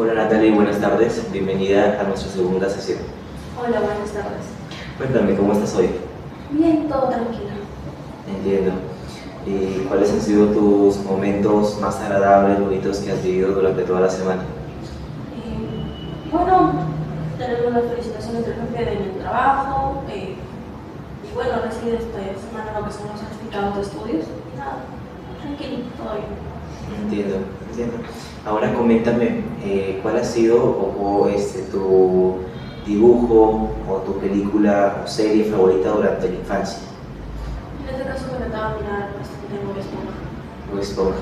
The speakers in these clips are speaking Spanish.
Hola Natalie, buenas tardes. Bienvenida a nuestra segunda sesión. Hola, buenas tardes. Cuéntame, ¿cómo estás hoy? Bien, todo tranquilo. Entiendo. ¿Y cuáles han sido tus momentos más agradables, bonitos que has vivido durante toda la semana? Bueno, tener unas felicitaciones del jefe de mi trabajo. Y bueno, recibir esta semana lo que son los certificados de estudios. Y nada, tranquilo, todo bien. Entiendo. Ahora coméntame, ¿cuál ha sido tu dibujo o tu película o serie favorita durante la infancia? En este caso me trataba de mirar Bob Esponja. Bob Esponja.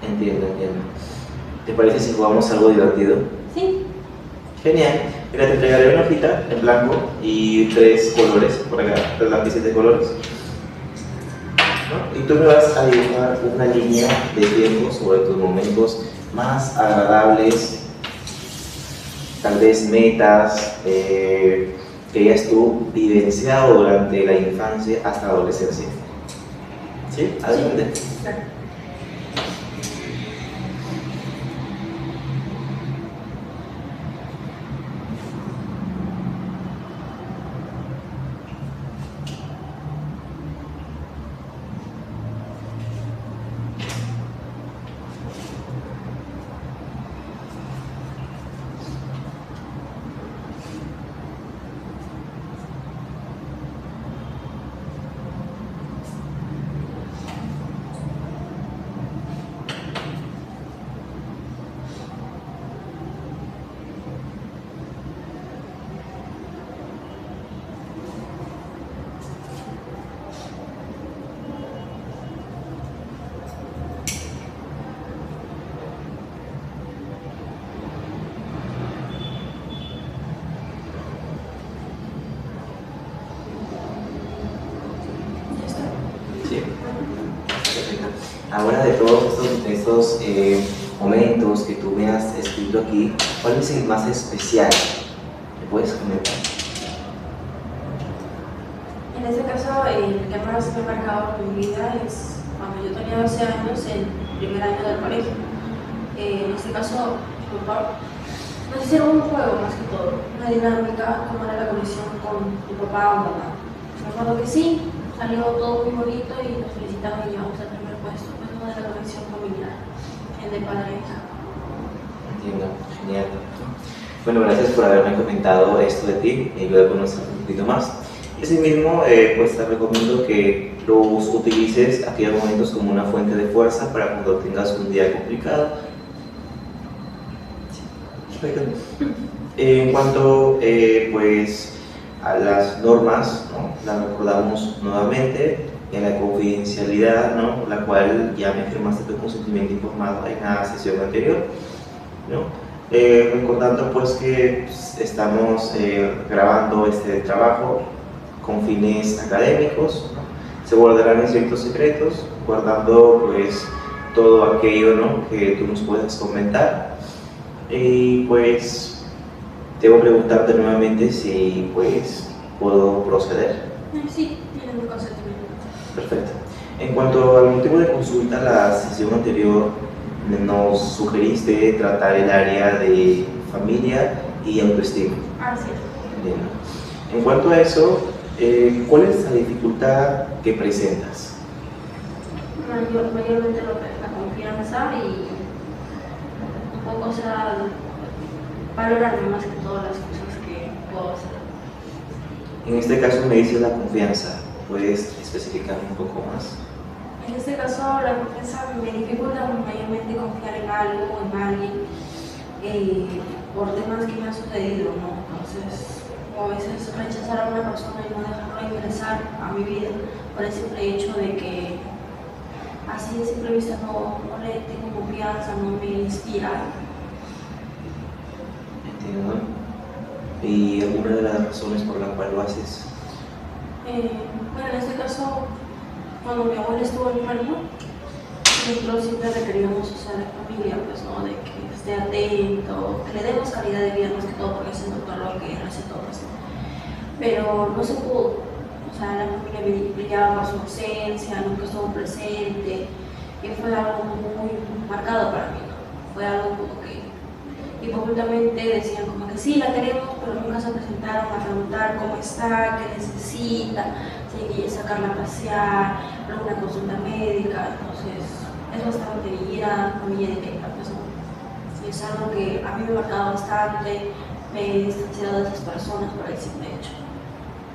Entiendo. ¿Te parece si jugamos algo divertido? Sí. Genial. Mira, te entregaré una hojita en blanco y 3 colores, por acá, 3 lápices de colores. ¿No? Y tú me vas a dibujar una línea de tiempo sobre tus momentos más agradables, tal vez metas que hayas tú vivenciado durante la infancia hasta la adolescencia. ¿Sí? Adelante. Sí, claro. Ya está. Sí. Perfecto. Ahora, de todos estos momentos que tú me has escrito aquí, ¿cuál es el más especial? ¿Me puedes comentar? En este caso, el que más me ha marcado en mi vida es cuando yo tenía 12 años, el primer año del colegio. En este caso, mi papá nos hicieron un juego más que todo, una dinámica, cómo era la conexión con tu papá o mamá. Me acuerdo que sí, salió todo muy bonito y nos felicitaron y llevamos al primer puesto, pues no de la conexión familiar, el de padre e hija. Entiendo, genial. Bueno, gracias por haberme comentado esto de ti, me ayuda a conocer un poquito más. Y asimismo, pues te recomiendo que los utilices aquellos momentos como una fuente de fuerza para cuando tengas un día complicado. Perfecto. En cuanto pues, a las normas, ¿no? Las recordamos nuevamente en la confidencialidad, ¿no? La cual ya me firmaste tu consentimiento informado en la sesión anterior, ¿no? Recordando pues que estamos grabando este trabajo con fines académicos, ¿no? Se guardarán ciertos secretos, guardando pues todo aquello, ¿no? Que tú nos puedas comentar. Y pues debo preguntarte nuevamente si pues puedo proceder. Sí, tiene mi consentimiento. Perfecto. En cuanto al motivo de consulta, la sesión anterior nos sugeriste tratar el área de familia y autoestima. Ah, sí. Bien. En cuanto a eso, ¿cuál es la dificultad que presentas? Mayormente la confianza y un poco, o sea, valorarme más que todas las cosas que puedo hacer. En este caso me dices la confianza. ¿Puedes especificar un poco más? En este caso, la confianza me dificulta mayormente confiar en algo, en alguien, por temas que me han sucedido, ¿no? Entonces, o a veces rechazar a una persona y no dejarlo ingresar a mi vida por el simple hecho de que así de simple vista no le tengo confianza, no me inspira. Entiendo. ¿Y alguna de las razones por la cual lo haces? Bueno, en este caso, cuando mi abuela estuvo enferma, nosotros siempre requeríamos usar la familia, pues, ¿no? De que esté atento, que le demos calidad de vida más que todo, porque es el doctor lo que recetó, pues, ¿no? Pero no se pudo. O sea, la familia brillaba por su ausencia, nunca estuvo presente, y fue algo muy marcado para mí, ¿no? Fue algo como que hipócritamente decían como que sí, la queremos, pero nunca se presentaron a preguntar cómo está, qué necesita, si hay que sacarla a pasear, alguna consulta médica. Entonces es bastante, y era familia directa, pues no. Y es algo que a mí me ha marcado bastante, me he distanciado de esas personas por el simple hecho.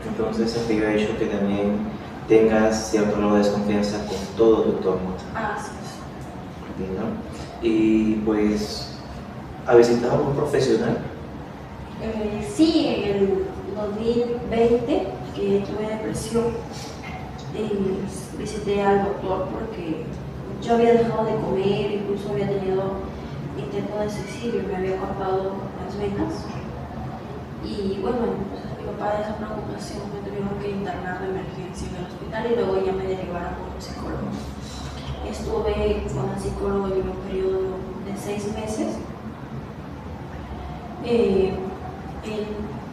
Entonces, aquello ha hecho que también tengas cierto grado de desconfianza con todo tu entorno. Así es. ¿No? Y pues, ¿ha visitado a un profesional? Sí, en el 2020, que tuve depresión, visité al doctor porque yo había dejado de comer, incluso había tenido intento de suicidio, me había cortado las venas. Y bueno, pues, mi papá de esa preocupación me tuvieron que internar de emergencia en el hospital y luego ya me derivaron con un psicólogo. Estuve con el psicólogo en un periodo de 6 meses.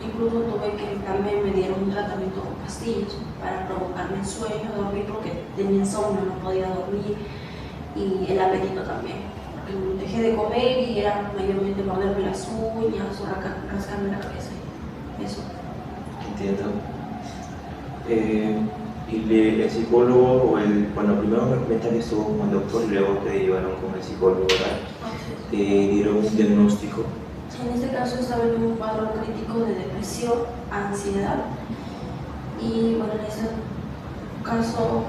Incluso tuve que también me dieron un tratamiento con pastillas para provocarme el sueño, dormir porque tenía insomnio, no podía dormir, y el apetito también. Dejé de comer y era mayormente morderme las uñas o rascarme la cabeza. Eso. Entiendo. Y el psicólogo, bueno, primero me comentas que estuvo con el doctor y luego te llevaron con el psicólogo, ¿verdad? Te dieron un diagnóstico. En este caso estaba en un cuadro crítico de depresión, ansiedad, y bueno, en ese caso,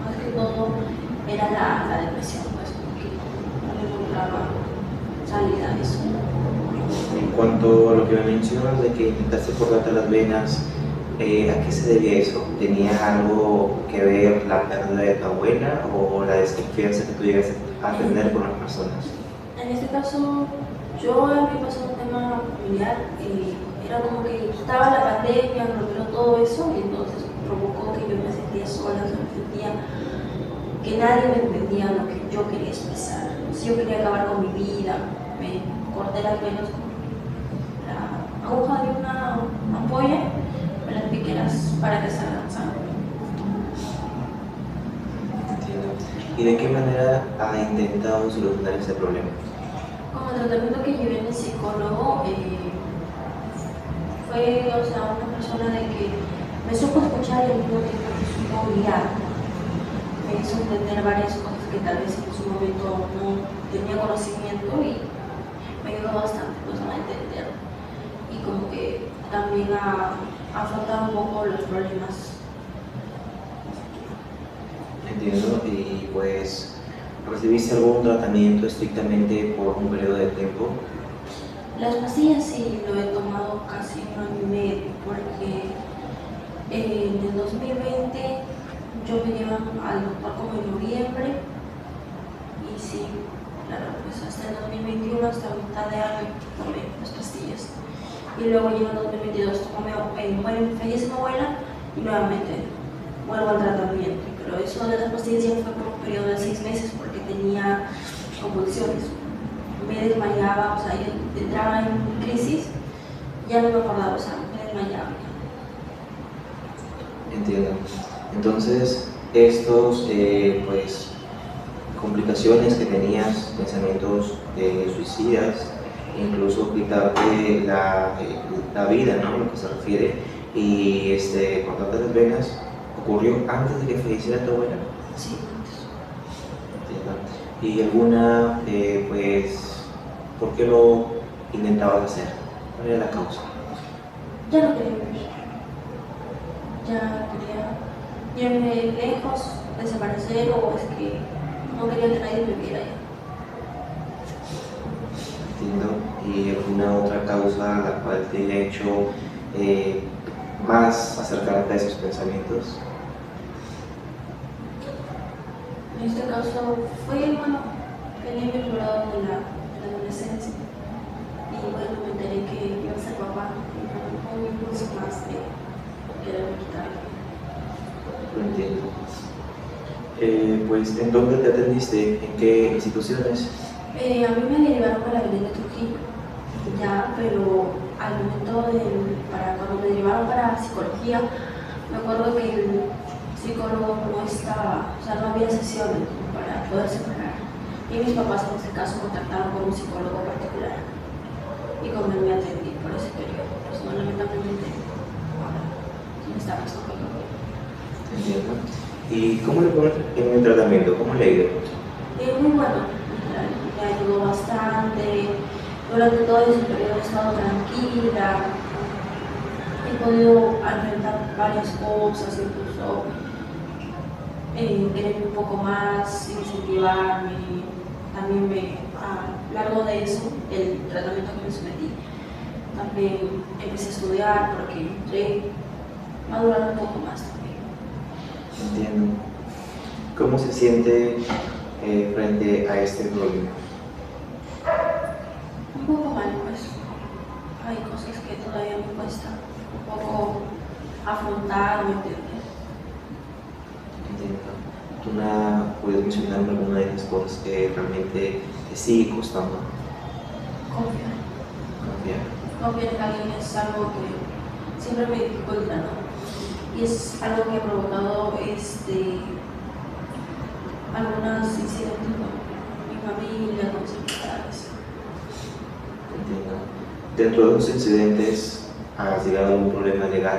más que todo, era la depresión, pues, porque no le encontraba salida a eso. En cuanto a lo que me mencionas de que intentaste cortarte las venas, ¿a qué se debía eso? ¿Tenía algo que ver la pérdida de tu abuela o la desconfianza que tú llegas a tener con las personas? En este caso, yo había pasado un tema familiar, era como que estaba la pandemia, rompió todo eso y entonces provocó que yo me sentía sola, me sentía que nadie me entendía lo que yo quería expresar. Si yo quería acabar con mi vida, me corté las venas con la aguja de una ampolla, me las piqué para que salgan sangre. Entiendo. ¿Y de qué manera ha intentado solucionar ese problema? Con el tratamiento que llevé en el psicólogo, fue, una persona de que me supo escuchar y al mismo tiempo me supo guiar. Me hizo entender varias cosas que tal vez en su momento no tenía conocimiento y me ayudó bastante pues, a entender y como que también a afrontar un poco los problemas. Entiendo. Y pues, ¿recibiste algún tratamiento estrictamente por un periodo de tiempo? Las pastillas sí lo he tomado casi 1 año y medio porque en el 2020 yo me llevan al doctor como en noviembre y sí, claro, pues hasta el 2021, hasta mitad de año tomé las pastillas. Y luego llega el 2022, fallece mi abuela y nuevamente vuelvo al tratamiento. Pero eso de las pastillas ya fue por un periodo de 6 meses porque tenía convulsiones. Me desmayaba, yo entraba en crisis, ya no me acordaba, me desmayaba. Entiendo. Entonces, estos, pues, complicaciones que tenías, pensamientos suicidas, incluso quitarte la vida, ¿no? Lo que se refiere, y cortarte las venas, ¿ocurrió antes de que falleciera tu abuela? Sí, antes. Entiendo. ¿Y alguna, pues, por qué lo intentabas hacer? ¿Cuál era la causa? Ya no quería vivir. Ya quería irme lejos, desaparecer, o es que no quería que nadie me viera ya. Entiendo. ¿Y alguna otra causa la cual te haya hecho más acercarte a esos pensamientos? En este caso fue, venía vinculado de la adolescencia y bueno, me enteré que iba a ser papá y un impulso más de quererme quitar. Lo entiendo. Pues, ¿en dónde te atendiste? ¿En qué instituciones? A mí me derivaron a la Avenida Trujillo, ya, pero al momento cuando me derivaron para psicología, me acuerdo que el psicólogo no estaba, no había sesiones para poder separar. Y mis papás en este caso contactaron con un psicólogo particular y con él me atendí por ese periodo. Pues no, lamentablemente, ahora no está más conmigo. Entiendo. ¿Y cómo le fue en el tratamiento? ¿Cómo le ha ido? Muy bueno, me ayudó bastante. Durante todo ese periodo he estado tranquila, he podido enfrentar varias cosas, incluso querer un poco más, incentivarme. También a lo largo de eso, el tratamiento que me sometí, también empecé a estudiar porque entré a durar un poco más también. Entiendo. ¿Cómo se siente frente a este problema? Un poco mal, pues hay cosas que todavía me cuesta un poco afrontar, ¿me entiendes? Entiendo. ¿Puedes mencionarme alguna de las cosas que realmente te sigue costando? Confiar. Confiar. Confiar en alguien es algo que siempre me dificulta, ¿no? Y es algo que ha provocado algunos incidentes con mi familia, con mis amistades. Entiendo. Dentro de los incidentes, ¿has llegado a un problema legal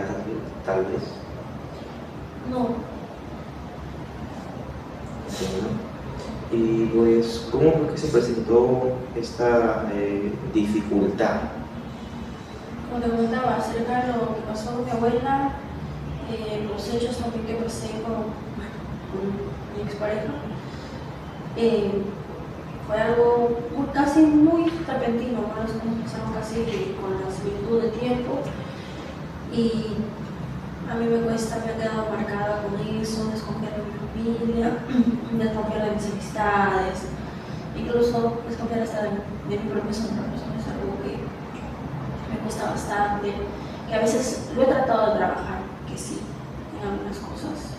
tal vez? No, Entiendo. Y pues, ¿cómo fue que se presentó esta dificultad? como te comentaba, acerca de lo que pasó con mi abuela, los hechos también que pasé con mi expareja, fue algo casi muy repentino, ¿no? Las cosas pasaron casi con la similitud de tiempo y a mí me cuesta, me ha quedado marcada con eso, desconfiar de mi familia, desconfiar de mis amistades, incluso desconfiar hasta de mi propia sombra, es algo que me cuesta bastante, que a veces lo he tratado de trabajar, que sí, en algunas cosas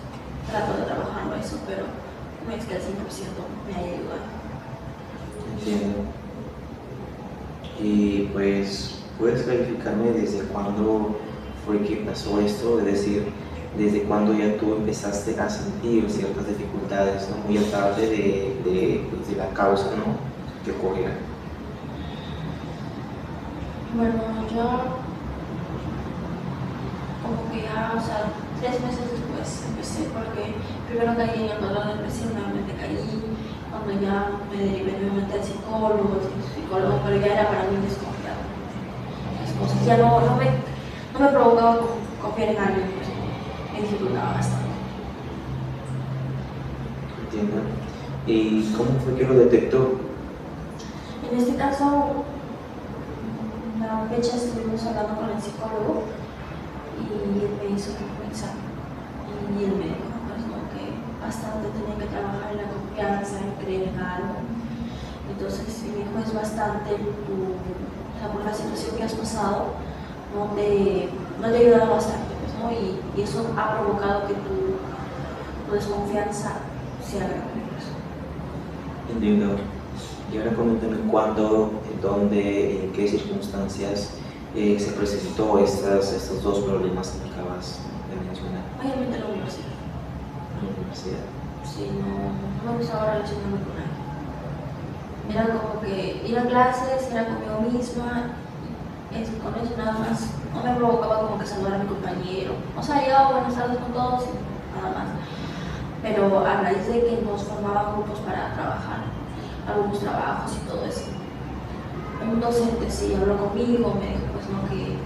trato de trabajarlo eso, pero no es que al 100% me haya ayudado. Entiendo. Y pues, ¿puedes clarificarme desde cuándo fue que pasó esto? Es decir, ¿desde cuándo ya tú empezaste a sentir ciertas dificultades, ¿no? Muy aparte de la causa, ¿no?, que ocurriera. Bueno, yo como que ya, o sea, 3 meses después empecé, porque primero caí en el dolor de depresión, nuevamente caí, cuando ya me derivé nuevamente al psicólogo, pero ya era para mí desconfiado. Las cosas ya no me provocaba confiar en alguien, pues me dificultaba bastante. Entiendo. ¿Y cómo fue que lo detectó? En este caso, la fecha estuvimos hablando con el psicólogo y él me hizo un examen y él me dijo pues, ¿no?, que bastante tenía que trabajar en la confianza, en creer en algo. Entonces me dijo, es bastante o sea, por la situación que has pasado, no te ha ayudado bastante, pues, ¿no? Y eso ha provocado que tu desconfianza sea grande. Pues. Entiendo. Y ahora coméntame cuándo, en dónde, en qué circunstancias se presentó estos dos problemas que me acabas de mencionar. Mayormente en la universidad. En la universidad. Sí, no me gustaba relacionarme con nadie. Era como que ir a clases, era conmigo misma, con eso nada más. No me provocaba como que saludar a mi compañero. O sea, llegaba buenas tardes con todos y nada más. Pero a raíz de que nos formaban grupos para trabajar, algunos trabajos y todo eso, un docente sí habló conmigo, me dijo pues no, que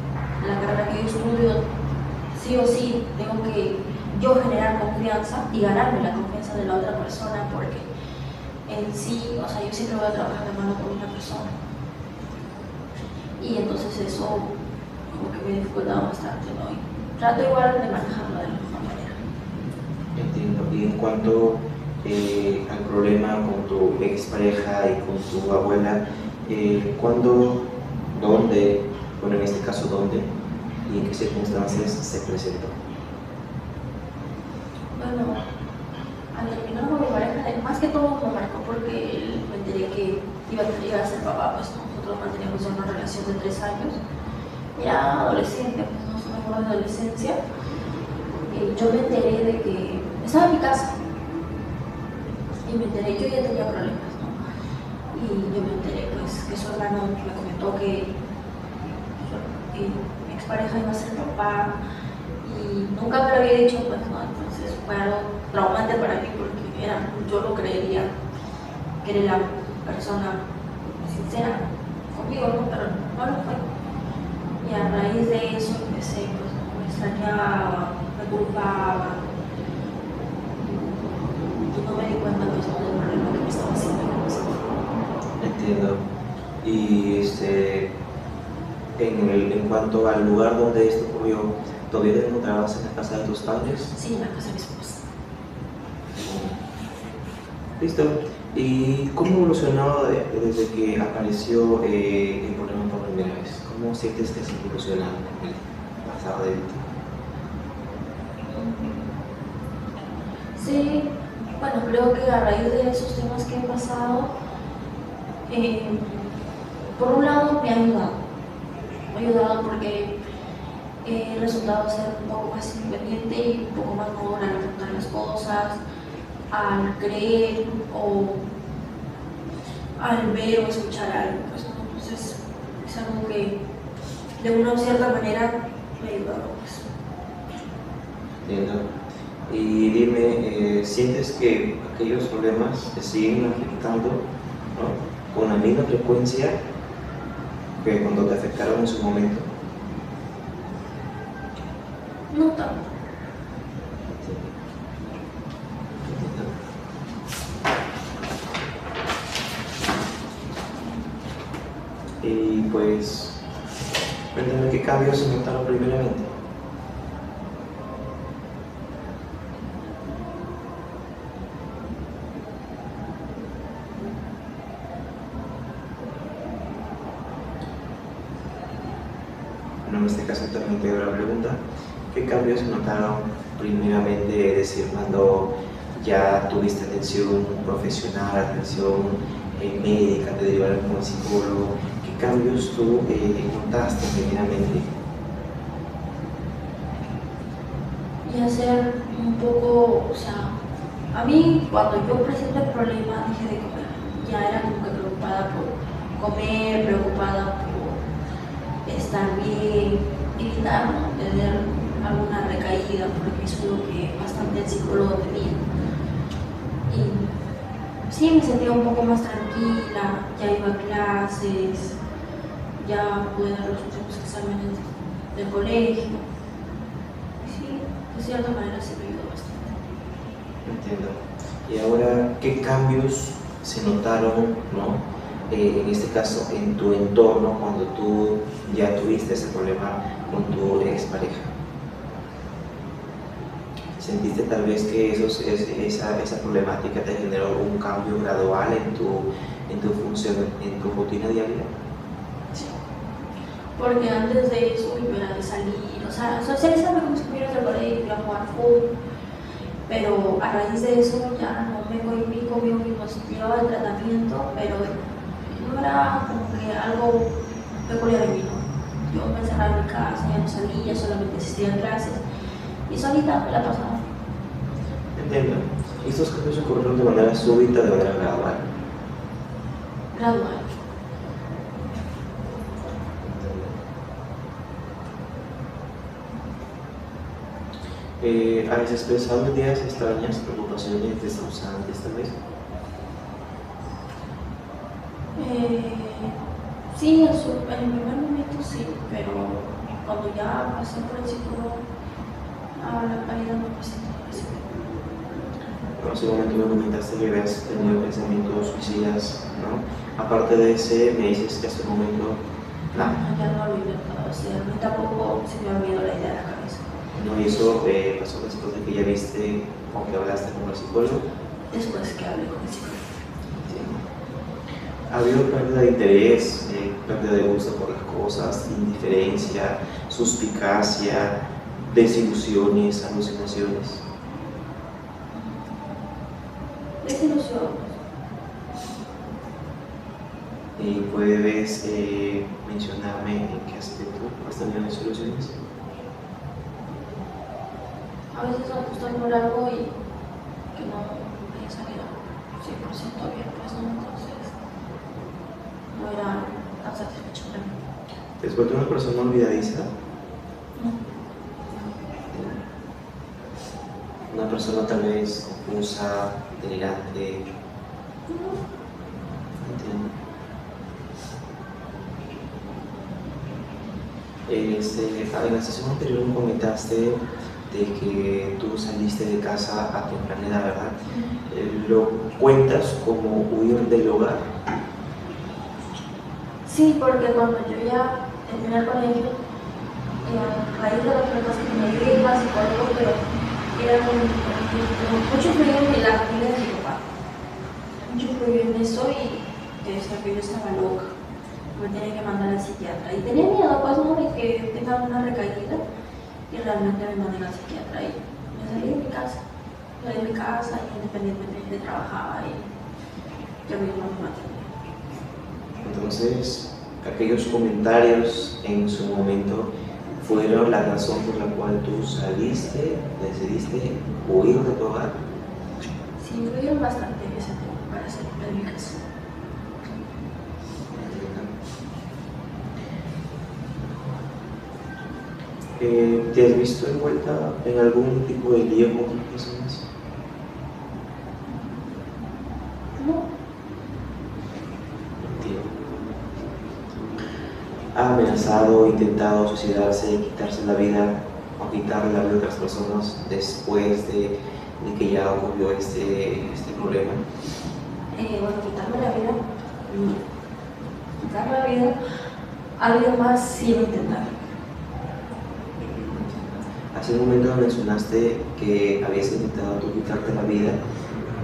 la carrera que yo estudio, sí o sí, tengo que yo generar confianza y ganarme la confianza de la otra persona, porque en sí, o sea, yo siempre voy a trabajar de mano con una persona. Y entonces eso como que me dificultaba bastante, ¿no? Y trato igual de manejarlo de la mejor manera. Entiendo. Y en cuanto al problema con tu expareja y con tu abuela, ¿cuándo, dónde, bueno, en este caso, dónde y en qué circunstancias se presentó? Bueno, al terminar con mi pareja, más que todo me marcó porque él me enteré que iba a ser papá, pues nosotros manteníamos una relación de 3 años. Era adolescente, pues no se me acuerdo de adolescencia. Yo me enteré de que estaba en mi casa y me enteré, yo ya tenía problemas, ¿no? y yo me enteré pues que su hermano me comentó que mi expareja iba a ser papá y nunca me lo había dicho, pues no, entonces fue algo traumante para mí porque yo lo creería que era la persona sincera conmigo, ¿no? Pero no lo fue. Y a raíz de eso empecé, pues me extrañaba, me culpaba y no me di cuenta pues del problema que me estaba haciendo. Entiendo. Y en cuanto al lugar donde esto ocurrió, ¿todavía te encontrabas en la casa de tus padres? Sí, en la casa de mi esposa. Listo. ¿Y cómo evolucionó desde que apareció el problema por primera vez? ¿Cómo sientes que se evoluciona el pasado de ti? Sí, bueno, creo que a raíz de esos temas que he pasado, por un lado me ha ayudado. Me ha ayudado porque he resultado ser un poco más independiente y un poco más madura al afrontar las cosas, al creer o al ver o escuchar algo. Pues, ¿no? Entonces es algo que de una cierta manera me ha ayudado. Pues. Entiendo. Y dime, ¿sientes que aquellos problemas te siguen afectando, ¿no? Con la misma frecuencia que cuando te afectaron en su momento? No tanto. Y pues, cuéntame qué cambios se notaron primeramente. Bueno, en este caso también te doy la pregunta, ¿qué cambios se notaron primeramente, es decir, cuando ya tuviste atención profesional, atención médica, te derivaron con el psicólogo? ¿Qué cambios tú notaste primeramente? Y hacer un poco, o sea, a mí cuando yo presenté el problema dejé de comer. Ya era como que preocupada por comer, preocupada por estar bien, evitar, ¿no? Tener alguna recaída, porque eso es lo que bastante el psicólogo tenía. Y sí, me sentía un poco más tranquila, ya iba a clases, ya pude dar los últimos exámenes del colegio. Sí, de cierta manera sí me ayudó bastante. Entiendo. Y ahora, ¿qué cambios se notaron, ¿no? En este caso, en tu entorno cuando tú ya tuviste ese problema con tu expareja? ¿Sentiste tal vez que esa problemática te generó un cambio gradual en tu función, en tu rutina diaria? Sí. Porque antes de eso yo era de salir, o sea, socializarme con mis compañeros del colegio, a jugar fútbol. Pero a raíz de eso ya no me cohibí conmigo mismo, llevaba el tratamiento, pero no era como que algo peculiar en mí, ¿no? Yo me encerraba en mi casa, ya no salía, solamente asistía a clases y solita me la pasaba. Entiendo. ¿Y estos cambios ocurrieron de manera súbita, de manera gradual? Gradual. ¿Has expresado ideas extrañas, preocupaciones desahuciantes tal vez? Sí, en el primer momento sí, pero cuando ya pasé por el psicólogo, la calidad no pasé todo eso. En ese momento me comentaste que habías tenido pensamientos suicidas, ¿no? Aparte de ese, me dices que hasta el momento nada. Ya no lo he intentado hacer, ni tampoco se me ha olvidado la idea de la cabeza. ¿No? Y eso pasó después de que ya viste o que hablaste con el psicólogo. Después que hablé con el psicólogo. Sí. ¿Ha habido pérdida de interés, pérdida de gusto por las cosas, indiferencia, suspicacia, desilusiones, alucinaciones? Desilusión. ¿Y puedes mencionarme en qué aspecto has tenido desilusiones? A veces apostar por algo y que no me haya salido 100% bien, pues no, entonces has vuelto una persona olvidadiza? No. Una persona tal vez confusa, delirante. Entiendo. En la sesión anterior me comentaste de que tú saliste de casa a temprana edad, ¿verdad? ¿Lo cuentas como huir del hogar? Sí, porque cuando yo ya terminé el colegio, a raíz de los problemas que me iba al psicólogo, pero era como mucho fluido en la familia de mi papá. Mucho fluido en eso y yo decía que yo estaba loca. Me tenía que mandar al psiquiatra. Y tenía miedo, pues, ¿no? De que tenga una recaída y realmente me mandé al psiquiatra. Y me salí de mi casa. Salí de mi casa y independientemente trabajaba y yo misma me mantenía. Entonces, aquellos comentarios en su momento fueron la razón por la cual tú decidiste huir de tu hogar. Sí, influyeron bastante en ese tema, para ser en mi caso. ¿Te has visto envuelta en algún tipo de lío con otras personas? No. Entiendo. ¿Ha amenazado, intentado suicidarse, quitarse la vida o quitarle la vida a otras personas después de que ya ocurrió este problema? Bueno, quitarme la vida, no. Quitarme la vida, alguien más sí lo intentaron. Hace un momento mencionaste que habías intentado tú quitarte la vida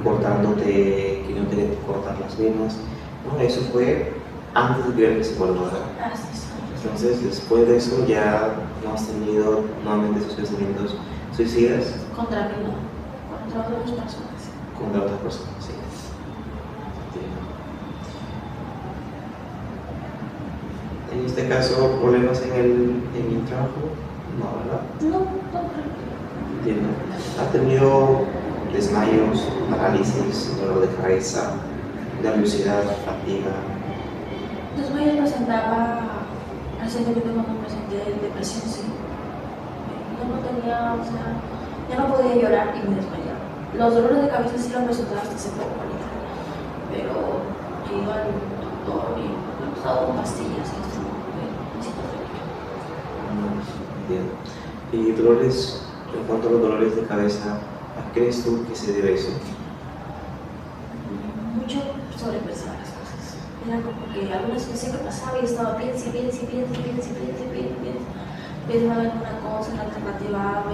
cortándote, queriéndote cortar las venas. No, eso fue antes de que el psicólogo, ¿verdad? Así es. Entonces, después de eso ya no has tenido nuevamente esos pensamientos suicidas Contra mí no, contra otras personas. contra otras personas. Sí. En este caso, problemas en el trabajo, no, ¿verdad? No, Entiendo. ¿Ha tenido desmayos, parálisis, dolor de cabeza, nerviosidad, fatiga? Después yo presentaba, recientemente cuando presenté depresión, sí. Yo no tenía, o sea, ya no podía llorar y me desmayaba. Los dolores de cabeza sí los presentaba hasta hace poco, ahorita. Pero he ido al doctor y me he usado pastillas y esto me siento feliz. Entiendo. ¿Y dolores, en cuanto a los dolores de cabeza, a qué crees tú que se debe eso? Mucho sobrepensar las cosas. Era como que algunas veces que pasaba y estaba piensa en una cosa, en la alternativa A, B,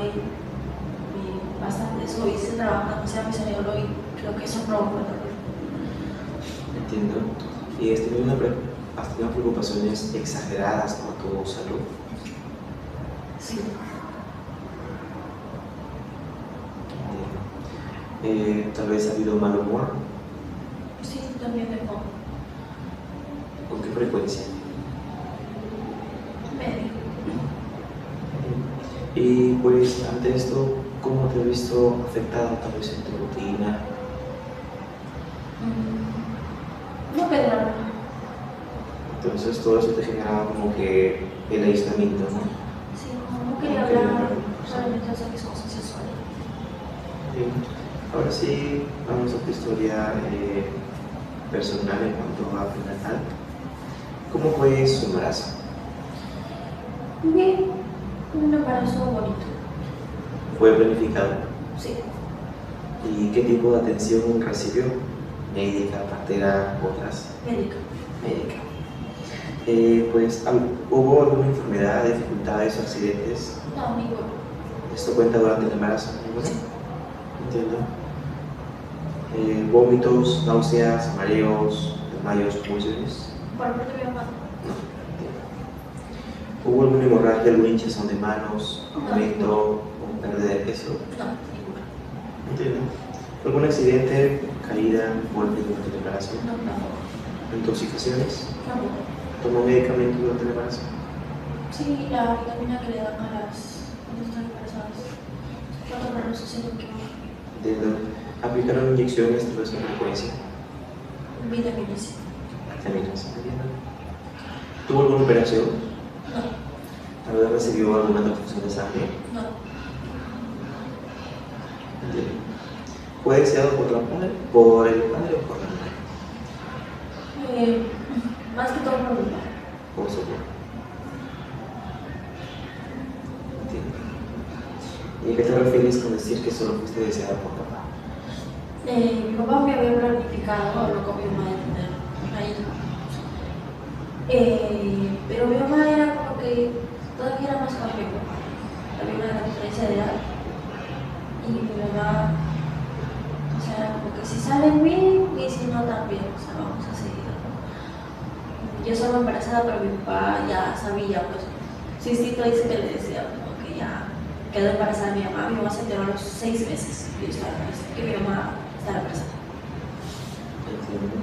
y bastante eso hice trabajando hacia mi cerebro y creo que eso provocó el dolor. Entiendo. ¿Y has tenido preocupaciones exageradas por tu salud? Sí. Tal vez ha habido mal humor. Sí, también de fondo. ¿Con qué frecuencia? Medio. Y pues ante esto, ¿cómo te has visto afectado tal vez en tu rutina? No quedaron. Entonces todo eso te generaba como que el aislamiento, ¿no? Sí, no quería hablar, solamente hacer mis cosas sensuales. Bien. Ahora sí, vamos a tu historia personal en cuanto a prenatal. ¿Cómo fue su embarazo? Bien, un embarazo bonito. ¿Fue planificado? Sí. ¿Y qué tipo de atención recibió? ¿Médica, partera, otras? Médica. Médica. Pues, ¿hubo alguna enfermedad, dificultades o accidentes? No, ninguno. ¿Esto cuenta durante el embarazo? ¿Ninguno? Sí. Entiendo. ¿Vómitos, náuseas, mareos, desmayos, convulsiones? Por parte de mi mamá. No. Entiendo. ¿Hubo alguna hemorragia, algún hinchazón de manos, aumento o pérdida de peso? No, ninguna. Entiendo. ¿Algún accidente, caída, golpe durante el embarazo? No, tampoco. ¿Intoxicaciones? Tampoco. ¿Tomó medicamento durante el embarazo? Sí, la vitamina que le dan a las cuando están embarazadas. Cuando no se sienten que Entiendo. ¿Aplicaron inyecciones tal vez con frecuencia? vitamina C. Vitaminas. Entiendo. ¿Tuvo alguna operación? No, ¿Tal vez recibió alguna transfusión de sangre? no. Entiendo. ¿Fue deseado por el padre o por la madre? Más que todo por mi padre. Por su padre. Entiendo. ¿Y a qué te refieres con decir que solo fuiste deseado por papá? Mi papá me había planificado hablar con mi mamá de tener una hija. Pero mi mamá era como que todavía era más joven que mi papá. Había una gran diferencia de edad. Y mi mamá, o sea, como que si salen bien y si no también, o sea, vamos a seguir. Yo estaba embarazada, pero mi papá ya sabía, pues, su instinto dice que le decía, como que ya quedó embarazada mi mamá se enteró a los 6 meses que yo estaba embarazada, que mi mamá estaba embarazada. Entiendo.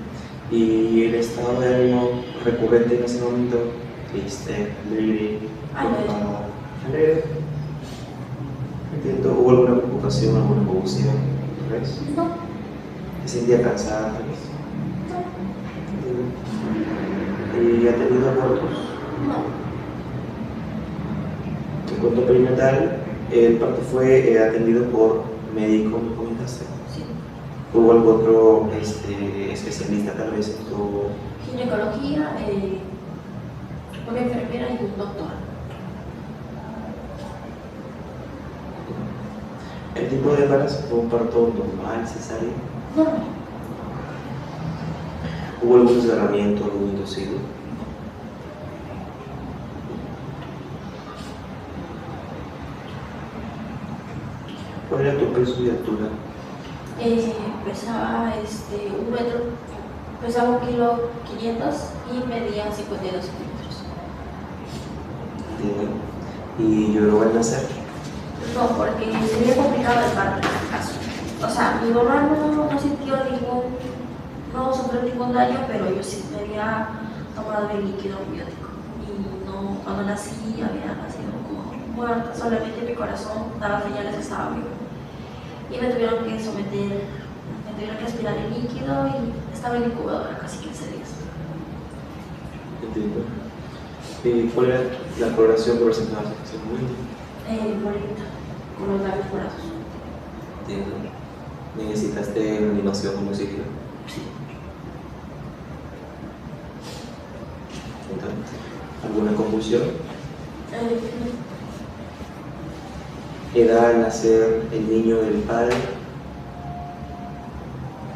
¿Y el estado de ánimo recurrente en ese momento? Triste, alegre, preocupado, alegre. Entiendo. ¿Hubo alguna preocupación, alguna confusión? ¿Ves? No, ¿Se sentía cansada? ¿Ves? no, ¿Y ha tenido abortos? no. En cuanto a perinatal, el parto fue atendido por médico, ¿me comentaste? Sí. ¿Hubo algún otro especialista tal vez en tu... Ginecología, una enfermera y un doctor. ¿El tipo de embarazo fue un parto normal, cesárea? No, ¿Hubo algún desgarramiento, algún inducido? ¿Cuál era tu peso y altura? pesaba 1 metro, pesaba 1,5 kilos y medía 52 centímetros. Entiendo. ¿Y lloró al nacer? No, porque sería complicado el parto en este caso. O sea, mi mamá no sintió no sufrió ningún daño, pero yo sí me había tomado el líquido amniótico. Y no, cuando nací había nacido como muerta, solamente mi corazón daba señales que estaba vivo. Y me tuvieron que someter, me tuvieron que aspirar el líquido y estaba en incubadora casi 15 días. Entiendo. ¿Y cuál era la coloración que presentabas en ese momento? Morenita, con los labios morados. Entiendo. ¿Necesitaste reanimación como ciclo? Sí. ¿Alguna convulsión? Eh, ¿Edad al nacer el niño del padre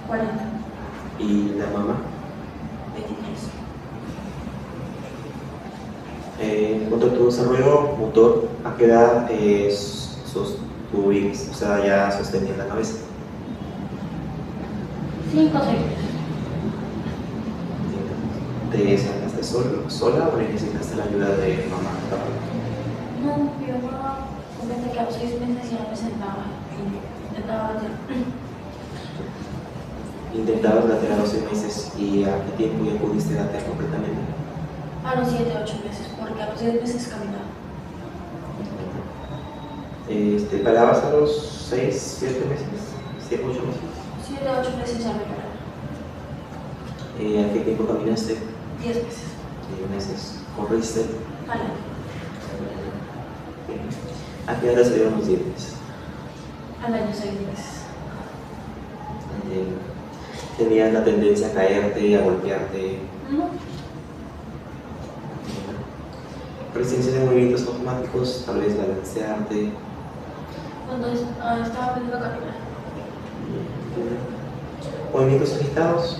40, y la mamá? 23. En cuanto a tu desarrollo motor, ¿a qué edad sostuviste, o sea, ya sostenías la cabeza? 5 o 6 meses. ¿Te sentaste sola o necesitaste la ayuda de mamá? No, mi mamá comenta que a los 6 meses ya me sentaba y intentaba hacer. Intentabas gatear a los 6 meses y ¿a qué tiempo ya pudiste gatear completamente? A los 7 o 8 meses, porque a los 10 meses caminaba. ¿Parabas a los 6, 7 meses? 7, 8 meses. 7 o 8 meses ya me paraba. ¿A qué tiempo caminaste? 10 meses. 10 meses. ¿Corriste? Al año. ¿A qué edad salieron los dientes? Al año 6 meses. ¿Tenías la tendencia a caerte, a golpearte? No. Presencia de movimientos automáticos, tal vez balancearte. Cuando estaba aprendiendo a caminar. Movimientos agitados.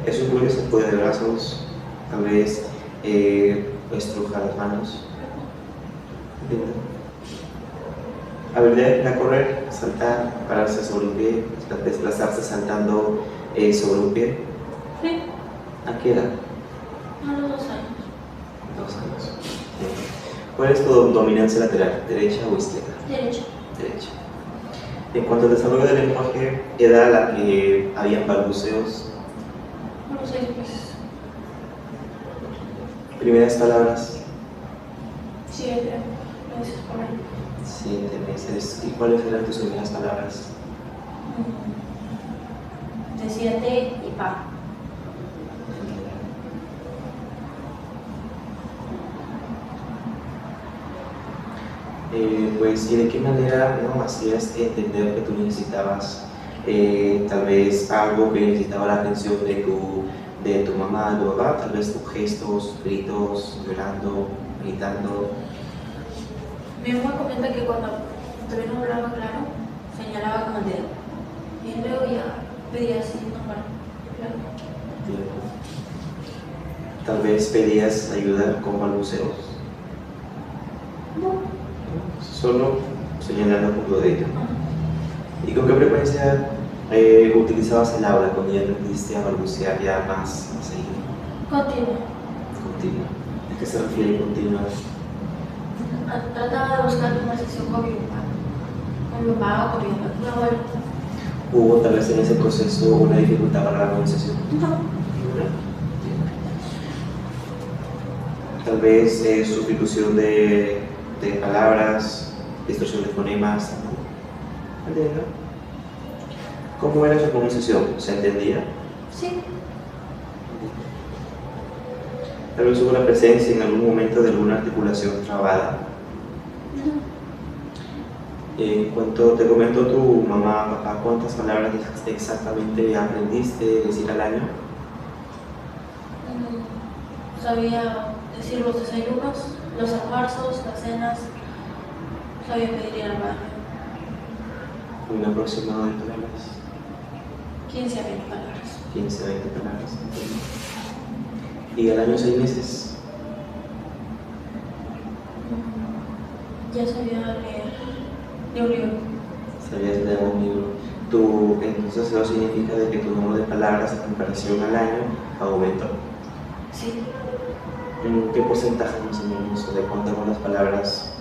Eso incluye sacudir de brazos, tal vez estrujar las manos. Habilidad a correr, saltar, pararse sobre un pie, desplazarse saltando sobre un pie. Sí. ¿A qué edad? A los 2 años. 2 años. ¿Cuál es tu dominancia lateral, derecha o izquierda? Derecho. Derecha. En cuanto al desarrollo del lenguaje, edad a la que habían balbuceos, A los 6 meses. primeras palabras, 7 meses por ahí. 7 meses. ¿Y cuáles eran tus primeras palabras? De 7 y pa. Pues, ¿y de qué manera, no, hacías entender que tú necesitabas tal vez algo que necesitaba la atención de tu mamá, de tu papá? Tal vez tus gestos, gritos, llorando, gritando. Mi mamá comenta que cuando todavía no hablaba claro, señalaba con el dedo. Y luego ya pedía así, normal. Claro. Tal vez pedías ayuda con balbuceos. No. Solo señalando con tu dedo. ¿Y con qué frecuencia utilizabas el habla cuando ya aprendiste a balbucear ya más seguido? Continúa. Continua. ¿A qué se refiere continua? Trataba de buscar conversación con mi papá. Con mi papá o con mi abuelo. ¿Hubo tal vez en ese proceso una dificultad para la conversación? No. Tal vez sustitución de palabras, distorsión de fonemas. ¿Entiendes? ¿Cómo era su pronunciación? ¿Se entendía? Sí. Tal vez hubo la presencia en algún momento de alguna articulación trabada. En cuanto te comentó tu mamá, papá, ¿cuántas palabras exactamente aprendiste a decir al año? Sabía decir los desayunos, los almuerzos, las cenas. Sabía pedir ir al baño. Un aproximado de palabras. 15 a 20 palabras. 15 a 20 palabras. ¿Y al año 6 meses? Ya sabía leer de un libro. Sabías leer un libro. Entonces eso significa de que tu número de palabras en comparación al año aumentó. Sí. ¿En qué porcentaje más o menos? ¿De cuántas son las palabras?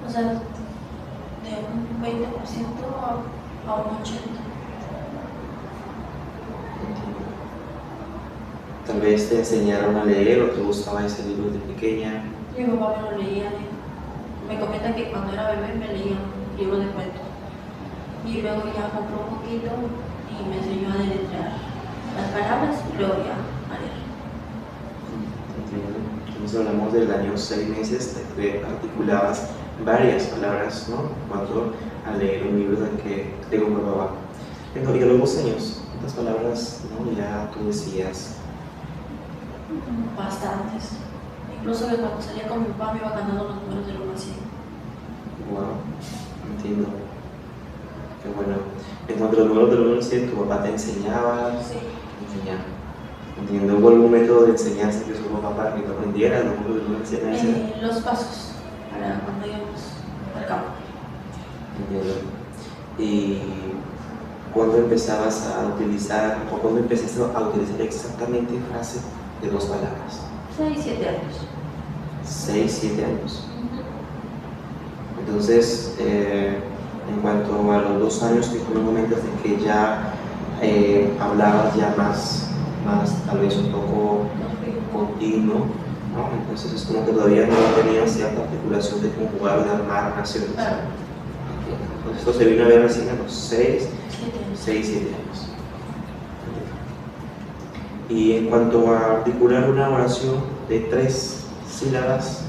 O sea, de un 20% a un 80%. Tal vez te enseñaron a leer o te gustaba ese libro de pequeña. Mi papá me lo leía. Me comenta que cuando era bebé me leía un libro de cuentos. Y luego ya compró un poquito y me enseñó a deletrear las palabras y luego ya a leer. Entonces hablamos del año 6 meses, de que articulabas varias palabras, ¿no? Cuando a leer un libro de que te comprobaba. Entonces, y a los 2 años, ¿cuántas palabras, no, ya tú decías? Bastantes. Incluso que cuando salía con mi papá me iba cantando los números del 1 al 100. Wow, entiendo. Qué bueno. En cuanto a los números del 1 al 100, tu papá te enseñaba. Sí. Enseñaba. Entiendo. ¿Hubo algún método de enseñanza que usó tu papá para que tú aprendieras los números del 1 al 100? Los pasos para cuando íbamos al campo. Entiendo. ¿Y cuándo empezabas a utilizar, o cuándo empezaste a utilizar exactamente frases de 2 palabras? 6, 7 años. 6, 7 años. Entonces, en cuanto a los 2 años que tú me comentas de que ya hablabas ya más tal vez un poco continuo, ¿no? Entonces es como que todavía no tenías cierta articulación de conjugar o de armar oraciones. Claro. Entonces esto se vino a ver recién a los 6, 7 años. Y en cuanto a articular una oración de 3 sílabas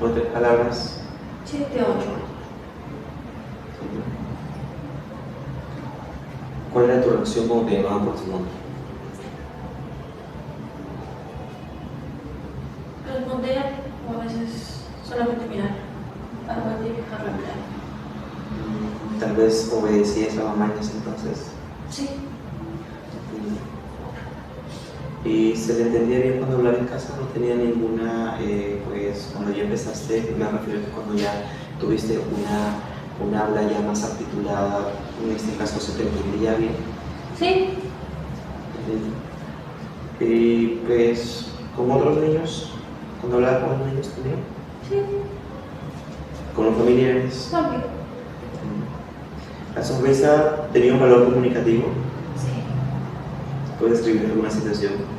o 3 palabras, 7, 8. ¿cuál era tu reacción cuando te llamaban por tu nombre? Responder o a veces solamente mirar. Algo de dejarlo hablar. Tal vez obedecías a mamá en ese entonces. Sí. ¿Y se le entendía bien cuando hablaba en casa? ¿No tenía ninguna, pues cuando ya empezaste, me refiero a cuando ya tuviste una habla ya más articulada, en este caso se te entendía bien? Sí. Y pues, ¿con otros niños? ¿Cuando hablaba con los niños también? Sí. ¿Con los familiares? También. ¿La sonrisa tenía un valor comunicativo? Sí. ¿Puedes escribir alguna situación?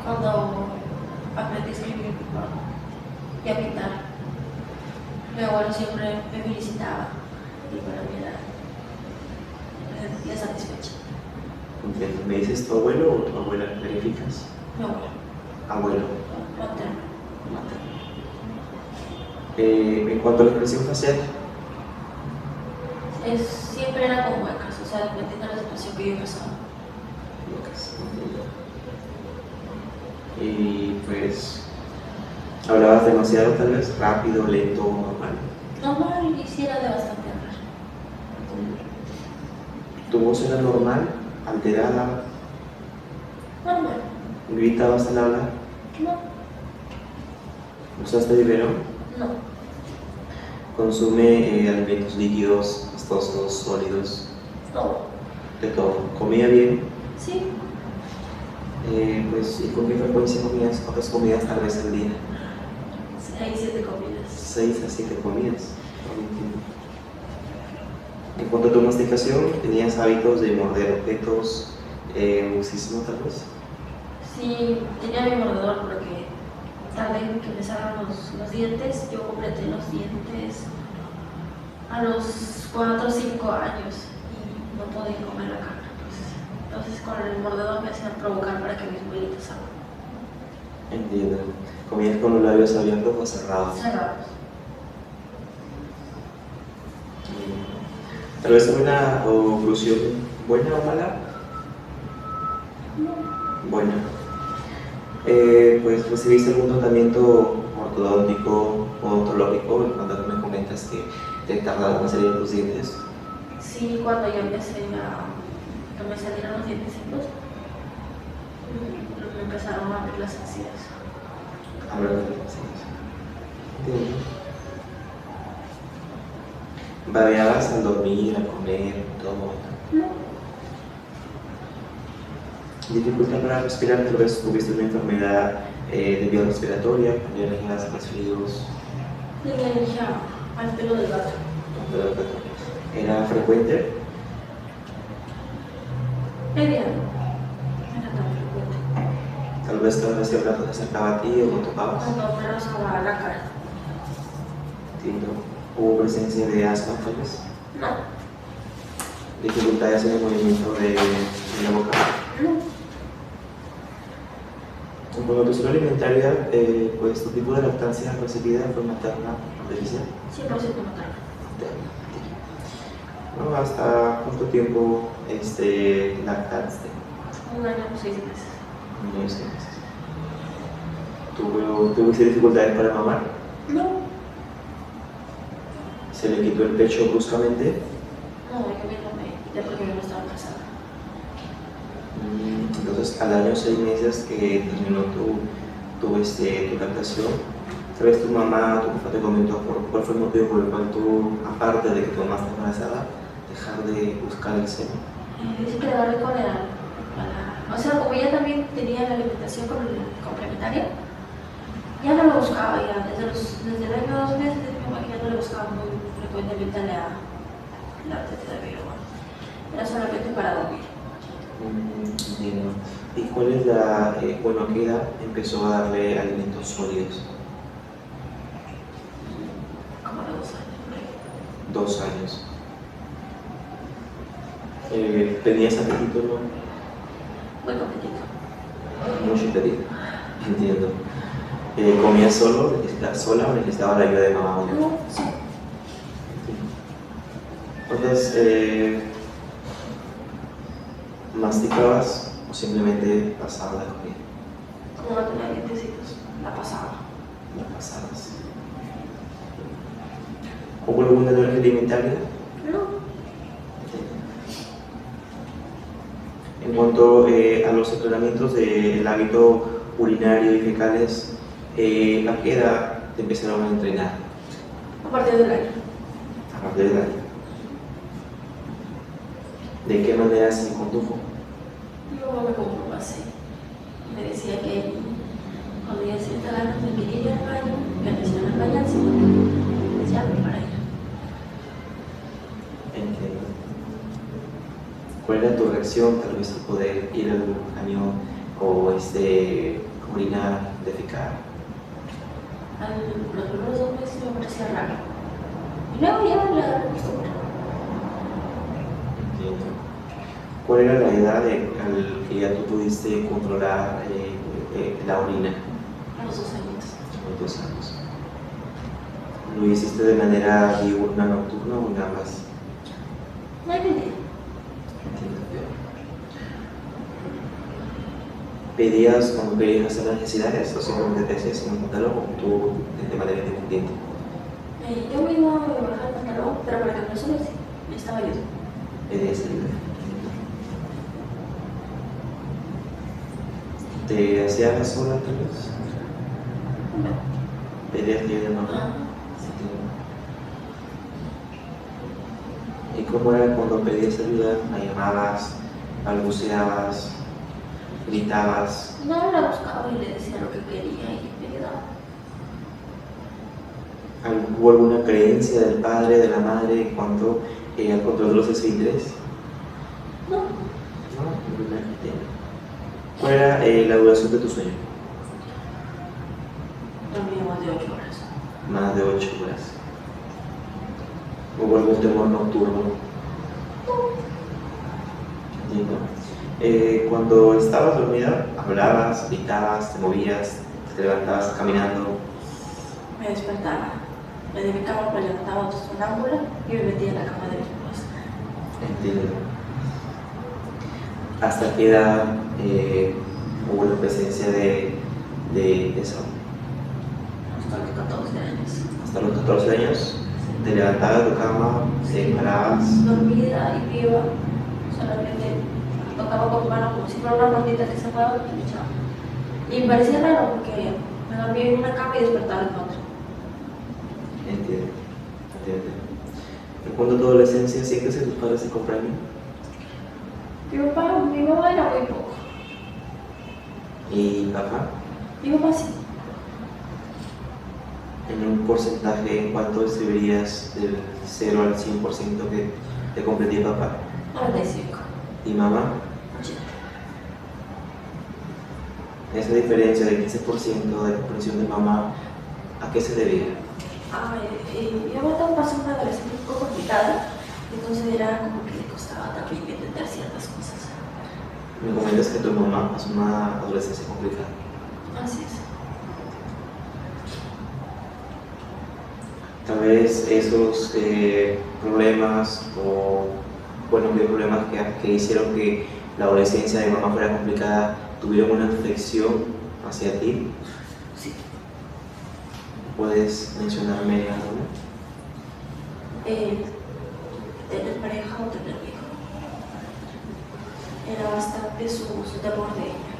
Cuando aprendí a escribir y a pintar, mi abuelo siempre me felicitaba y para mí era me satisfecha. Entiendo. ¿Me dices tu abuelo o tu abuela? ¿Verificas? Mi abuelo, Abuelo. materno. Materno. En cuanto a la expresión facial, Siempre era con huecas, o sea, dependiendo de la situación que yo pasaba. y pues hablabas demasiado, tal vez rápido, lento, normal. Normal, y sí era de bastante hablar. ¿Tu voz era normal, alterada, Normal. gritabas al hablar? No. ¿Usaste biberón? No. ¿Consume alimentos líquidos, pastosos, sólidos? Todo. De todo. ¿Comía bien? Sí. Pues, ¿y con qué frecuencia comías? ¿Cuántas comidas tal vez al día? 6, 7 comidas. 6 a 7 comidas. En cuanto a tu masticación, ¿tenías hábitos de morder objetos, bruxismo tal vez? Sí, tenía mi mordedor porque tardé en que me salgan los dientes. Yo completé los dientes a los 4 o 5 años y no podía comer la carne. Entonces con el mordedor me hacían provocar para que mis muelitas salgan. Entiendo. ¿Comías con los labios abiertos o cerrados? Cerrados. Tal vez una oclusión buena o mala. No. Buena. Pues recibiste algún tratamiento ortodóntico o odontológico en cuanto me comentas que te tardaron en salir tus dientes. Sí, cuando ya empecé que me salieron los dientecitos, me empezaron a abrir las encías. Hablar de las encías. Entiendo. ¿Babeabas al dormir, al comer, todo momento? No. ¿Dificultad para respirar? Tal vez tuviste una enfermedad de vía respiratoria, alergias, resfríos. Tenía alergia al pelo del gato. ¿Era frecuente? Media. Era tan frecuente. Tal vez cada vez que el gato se acercaba a ti o lo tocabas. Cuando me rozaba la cara. Entiendo. ¿Hubo presencia de asma tal vez? No. ¿Dificultades en el movimiento de la boca? No. En cuanto a tu salud alimentaria, pues tu tipo de lactancia recibida fue materna o artificial. 100% materna. ¿No? ¿Hasta cuánto tiempo lactaste? 1 año, 6 meses. 1 año, 6 meses. ¿Tuviste dificultades para mamar? No. ¿Se le quitó el pecho bruscamente? No, yo mismo me quité porque yo no estaba casada. Entonces, al año 6 meses que terminó tu lactación, tal vez tu mamá, tu papá te comentó cuál fue el motivo por el cual tú, aparte de que tu mamá está embarazada, dejar de buscar el seno. Dice que le agarré cólera. O sea, como ella también tenía la alimentación complementaria, ya no lo buscaba ya. Desde el año 2 meses de mi mamá que ya no le buscaba muy frecuentemente la teta de biberón. Era solamente para dormir. Entiendo. ¿Y cuál es a qué edad empezó a darle alimentos sólidos? Como a los 2 años, por ahí. 2 años. ¿Tenías apetito, no? Muy competito. Mucho apetito. Entiendo. ¿Comías solo, sola o necesitaba la ayuda de mamá? No, sí. Entonces, ¿masticabas o simplemente pasabas la comida? Como no tenía dientecitos, la pasaba. La pasabas. ¿Hubo alguna alergia alimentaria? No. En cuanto a los entrenamientos del hábito urinario y fecales, ¿a qué edad te empezaron a entrenar? A partir del año. A partir del año. ¿De qué manera se condujo? Mi mamá me compró así. Me decía que cuando ella sienta ganas de quería ir al baño, que necesitaba el baño, me decía para ella. Entiendo. ¿Cuál era tu reacción tal vez al poder ir al baño o orinar, defecar? Los primeros 2 meses me parecía raro. Y luego ya le agarré costumbre. Entiendo. ¿Cuál era la edad al que ya tú pudiste controlar la orina? A los 2 años. A los 2 años. ¿Lo hiciste de manera diurna, nocturna o en ambas? No hay idea. Entiendo. ¿Pedías cuando querías hacer las necesidades o simplemente te hacías un pantalón o tú de manera independiente? Yo misma me bajaba el pantalón, pero para que no solo sí, me estaba ayudando. ¿Pedías ayuda? ¿Te hacías sola tal vez? No. ¿Pedías ayuda de mamá? Ah, ¿Y cómo era cuando pedías ayuda? ¿La llamabas, balbuceabas, gritabas? no, la buscaba y le decía lo que quería y me ayudaba. ¿Hubo alguna creencia del padre, de la madre en cuanto al control de los esfínteres? No, No, ninguna. ¿Cuál era la duración de tu sueño? dormía más de 8 horas. Más de 8 horas. ¿Hubo algún temor nocturno? Entiendo. Cuando estabas dormida, hablabas, gritabas, te movías, te levantabas caminando. Me despertaba, me de mi cama, me levantaba sonámbula y me metía en la cama de mis papás. Entiendo. ¿Hasta qué edad hubo la presencia de eso? Hasta los 14 años. Hasta los 14 años, te levantabas de tu cama, te parabas. Dormida y viva, solamente tocaba con mi mano como si fuera una rondita que se mueva y me echaba. Y me parecía raro porque me dormía en una cama y despertaba en otra. Entiendo. Entiendo. ¿Recuerdo tu adolescencia sientes que tus padres se comprenden? Mi mamá era muy poco. ¿Y papá? Mi papá sí. En un porcentaje, ¿en cuánto describirías del 0 al 100% que te comprendía papá? 95. ¿Y mamá? 80. Esa diferencia del 15% de comprensión de mamá, ¿a qué se debía? Mi mamá también pasó una adolescencia un poco complicada, entonces era como que le costaba también entender ciertas cosas. Me comentas que tu mamá pasó una adolescencia complicada. Así es. Tal vez esos problemas o, bueno, que problemas que hicieron que la adolescencia de mamá fuera complicada tuvieron una reflexión hacia ti. Sí. ¿Puedes mencionarme alguna? Tener pareja o tener hijo. Era bastante su temor de ella.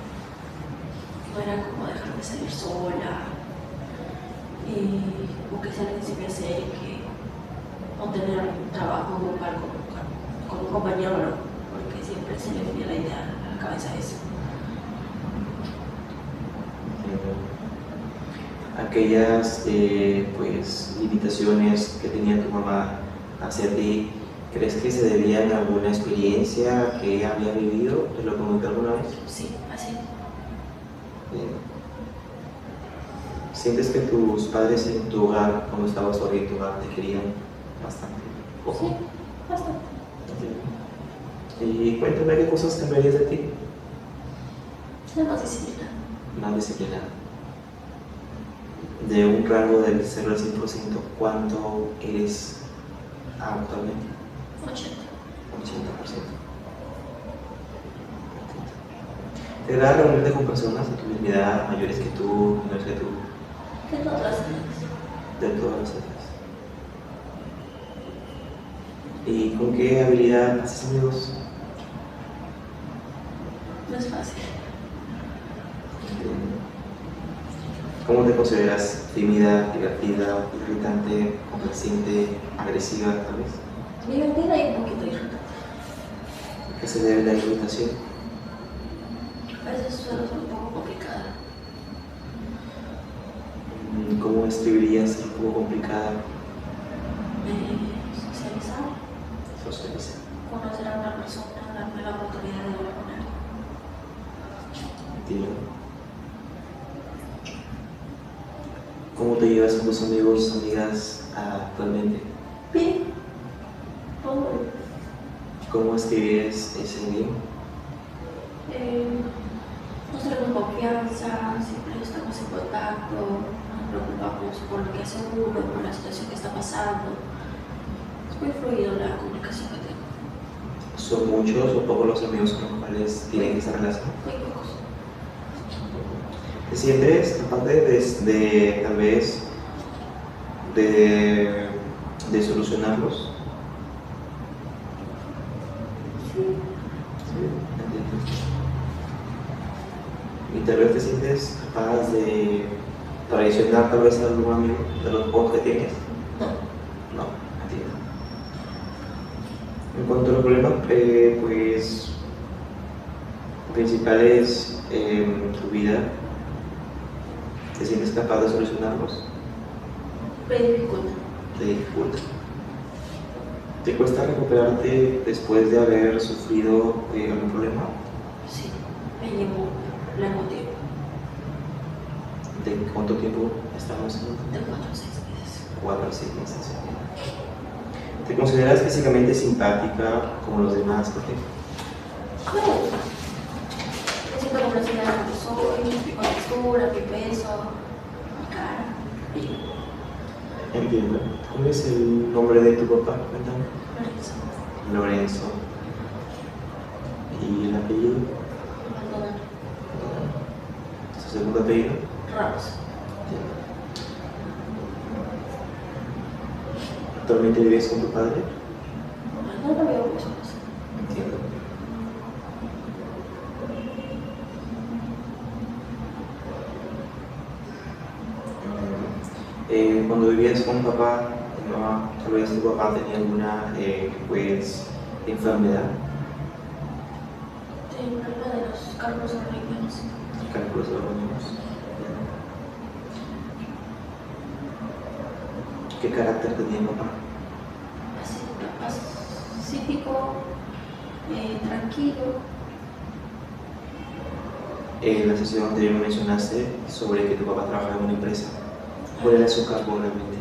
No era como dejarme salir sola, o que sea alguien se me acerque, o tener un trabajo grupal con un compañero, ¿no? Porque siempre se le venía la idea a la cabeza eso. Aquellas pues, limitaciones que tenía tu mamá hacia ti, ¿crees que se debían a alguna experiencia que ella había vivido? ¿Te lo comentó alguna vez? Sí, así. ¿Sientes que tus padres en tu hogar, cuando estabas solo en tu hogar, te querían bastante? Sí, bastante. Y cuéntame qué cosas cambiarías de ti. Ser más disciplinada. Más disciplinada. De un rango del 0 al 100%, ¿cuánto eres actualmente? 80. 80%. ¿Te da reunirte con personas de tu misma edad, mayores que tú, menores que tú? De todas las edades. De todas las edades. ¿Y con qué habilidad haces amigos? No es fácil. ¿Cómo te consideras? ¿Tímida, divertida, irritante, complaciente, agresiva tal vez? Divertida y un poquito irritante. ¿A qué se debe la irritación? A veces suelo ser un poco complicada. ¿Cómo describirías ser un poco complicada? Socializar, Socializar. conocer a una persona, darme la oportunidad de hablar con él. Entiendo. ¿Cómo te llevas con tus amigos, amigas actualmente? Bien. Todo bien. ¿Cómo escribes ese bien? Nos tenemos confianza, siempre estamos en contacto, preocupamos por lo que hace uno, por la situación que está pasando. Es muy fluido la comunicación que tengo. ¿Son muchos o pocos los amigos con los cuales tienen esa relación? Muy pocos. ¿Te sientes capaz de tal vez de solucionarlos? Sí. Sí, entiendo. ¿Y tal vez te sientes capaz de traicionar tal vez a algún amigo de los pocos que tienes? No. No, entiendo. En cuanto a los problemas, pues principales en tu vida, ¿te sientes capaz de solucionarlos? Me dificulta. Te dificulta. ¿Te cuesta recuperarte después de haber sufrido algún problema? Sí. Me llevo largo tiempo. ¿De cuánto tiempo estamos en? De 4 a 6 meses. 4 o 6 meses. ¿Te consideras físicamente simpática como los demás? ¿Por qué? Me gusta. Me siento complacida de lo que soy, mi contextura, mi peso, mi cara. Y Entiendo. ¿Cuál es el nombre de tu papá? Cuéntame. Lorenzo. Lorenzo. ¿Y el apellido? Maldonado. ¿Su segundo apellido? Ramos. ¿Actualmente vives con tu padre? No lo veo mucho más. Entiendo. Cuando vivías con papá, mamá, tal vez tu papá tenía alguna pues, enfermedad, Tengo un problema de los cálculos sanguíneos. cálculos de los riñones. ¿Qué carácter tenía papá? Pacífico, tranquilo. En la sesión anterior me mencionaste sobre que tu papá trabajaba en una empresa. ¿Cuál era su cargo realmente?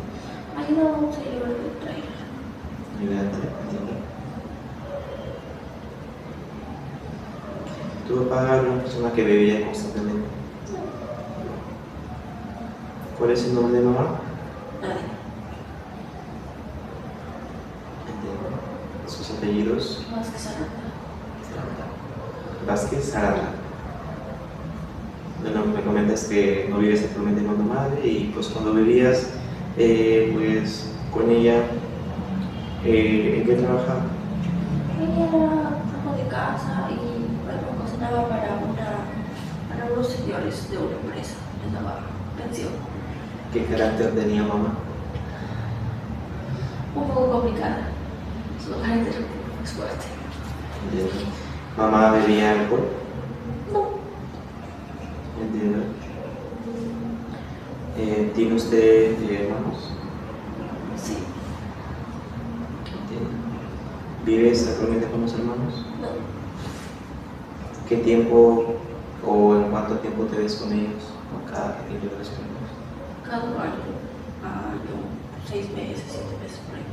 Ayuda a un seguidor del trailer. Ayudante, entiendo. ¿Tu papá era una persona que bebía constantemente? ¿Cuál es el nombre de mamá? Nadie. Entiendo. ¿Sus apellidos? Más que Saranda. Vázquez Aranda. Bueno, me comentas que no vives actualmente con tu madre y pues cuando vivías pues con ella, ¿en qué trabajaba? Ella era ama de casa y bueno, cocinaba para unos señores de una empresa. Les daba pensión. ¿Qué carácter tenía mamá? Un poco complicada. Su carácter es fuerte. Entiendo. ¿Mamá bebía alcohol? No. Entiendo. ¿Tiene usted hermanos? Sí. Entiendo. ¿Vives actualmente con los hermanos? No. ¿Qué tiempo o en cuánto tiempo te ves con ellos? ¿O cada que te ves con ellos? Cada año, 6 meses, 7 meses por ahí.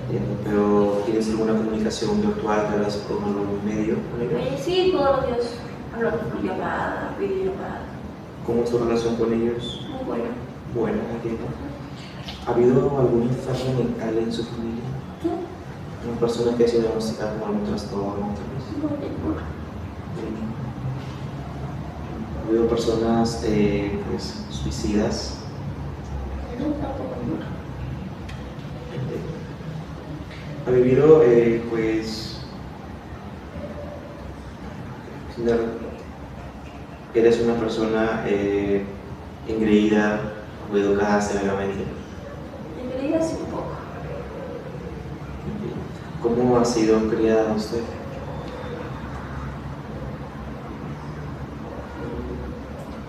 Entiendo. ¿Pero tienes alguna comunicación virtual tal vez por algún medio con ellos? Sí, todos los días hablamos por llamada, videollamada. ¿Cómo es tu relación con ellos? Muy buena. Bueno, entiendo. ¿Ha habido algún enfermo mental en su familia? No, ¿Una persona que ha sido diagnosticada con algún trastorno? Tal vez? no, ninguno. ¿Ha habido personas pues, suicidas? No, tampoco ninguno. ¿Ha vivido pues eres una persona engreída o educada severamente? En realidad sí un poco. ¿Cómo ha sido criada usted?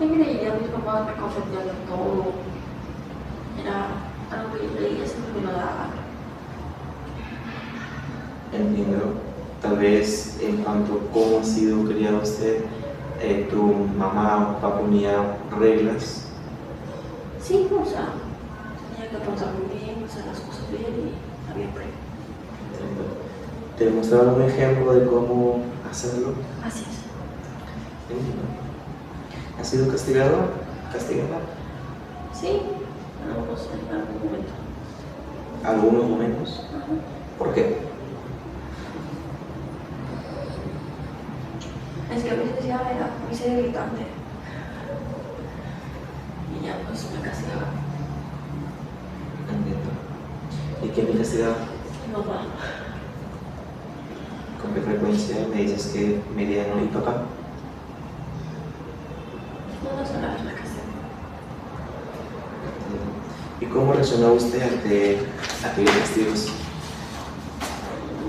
En realidad mis papás me consentían en todo. Era algo que yo leía, siempre me lo daban. Entiendo. Tal vez en cuanto a cómo ha sido criada usted, tu mamá o papá ponía reglas. Sí, o sea, tenía que pensar muy bien, hacer las cosas bien y había premio. Entiendo. ¿Te mostraron un ejemplo de cómo hacerlo? Así es. Entiendo. ¿Has sido castigado? ¿Castigada? Sí, en algún momento. ¿Algunos momentos? Ajá. ¿Por qué? Es que a veces ya era muy irritante. Y ya pues me castigaba. Entiendo. ¿Y quién te castigaba? Mi papá. ¿Con qué frecuencia me dices que Miriam y papá? Una sola vez me castigaba. ¿Y cómo reaccionó usted ante aquellos castigos?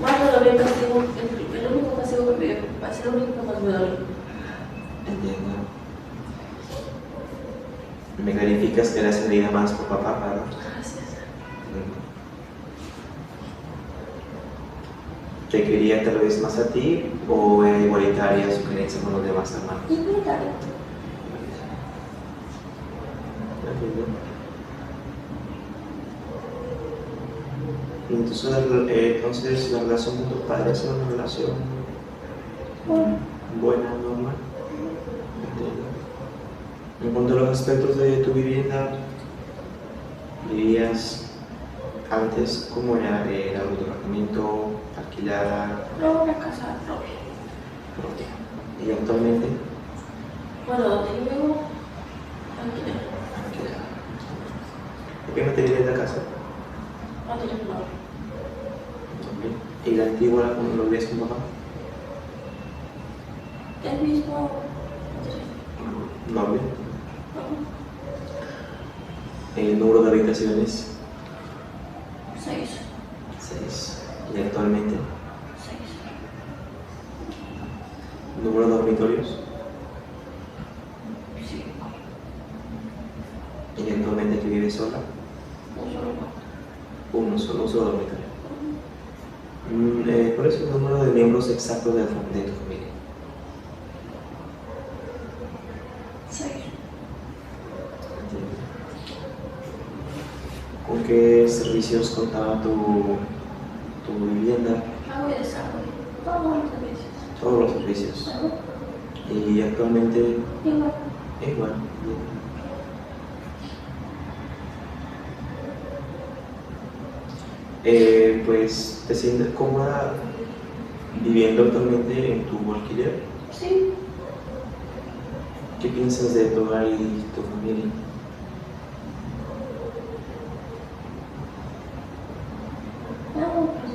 Bueno, lo vi el castigo, el único castigo que me dio, va a ser el único que más me dolió. Entiendo. ¿Me clarificas que eras salida más por papá, verdad? Gracias. ¿Te quería tal vez más a ti o era igualitaria su creencia con los demás hermanos? Igualitario. Entiendo. Entonces la relación con tus padres era una relación Bueno, buena, normal. Entiendo. En cuanto a los aspectos de tu vivienda, ¿vivías antes cómo era? ¿Era un departamento, alquilada, luego una casa propia. propia? ¿Y actualmente? Bueno, donde yo vivo, alquiler. Alquilada. ¿De qué material es la casa? Donde yo vivo. ¿Y la antigua cuando lo vivías con papá? El mismo. Noble. ¿El número de habitaciones? 6. 6. ¿Y actualmente? 6. ¿Número de dormitorios? 5. ¿Y actualmente que vives sola? Un solo cuarto. Un solo dormitorio. ¿Cuál es el número de miembros exactos de tu familia? 6. Entiendo. ¿Con qué servicios contaba tu vivienda? Agua y desagüe. Todos los servicios. Todos los servicios. Ajá. ¿Y actualmente? Igual. Igual. Pues, ¿te sientes cómoda viviendo actualmente en tu alquiler? Sí. ¿Qué piensas de tu hogar y tu familia? No, pues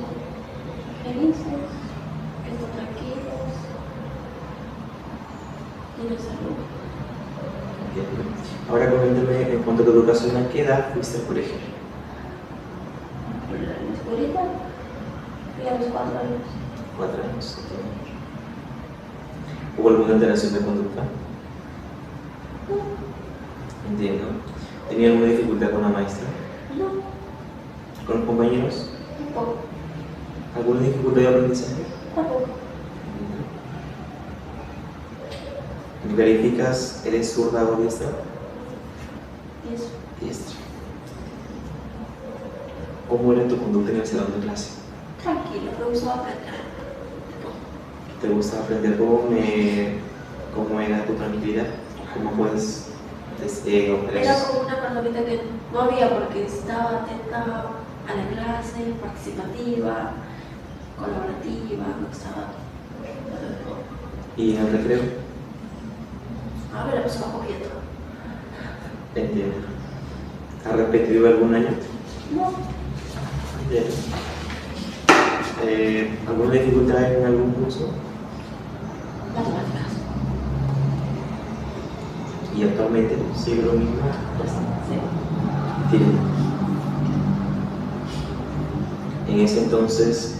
felices, están tranquilos, tienen salud. Entiendo. Ahora coméntame en cuanto a tu educación, ¿a qué edad fuiste al colegio? En la escuelita, fui a los 4 años. 4 años. Entiendo. ¿Hubo alguna alteración de conducta? No, Entiendo. ¿Tenía alguna dificultad con la maestra? no, ¿Con los compañeros? tampoco, ¿Alguna dificultad de aprendizaje? tampoco. ¿Me clarificas, eres zurda o diestra? Y eso, Diestra. ¿Cómo era tu conducta en el salón de clase? tranquilo, me gustaba aprender. ¿Te gusta aprender cómo era tu tranquilidad? ¿Cómo puedes Era como una personita que no había porque estaba atenta a la clase, participativa, colaborativa, me gustaba. ¿Y en el recreo? A ver, la pasaba cogiendo. Entiendo. ¿Has repetido algún año? No, Bien. ¿Alguna dificultad en algún curso? matemáticas. ¿Y actualmente sigue lo mismo? Sí. Tiene. En ese entonces,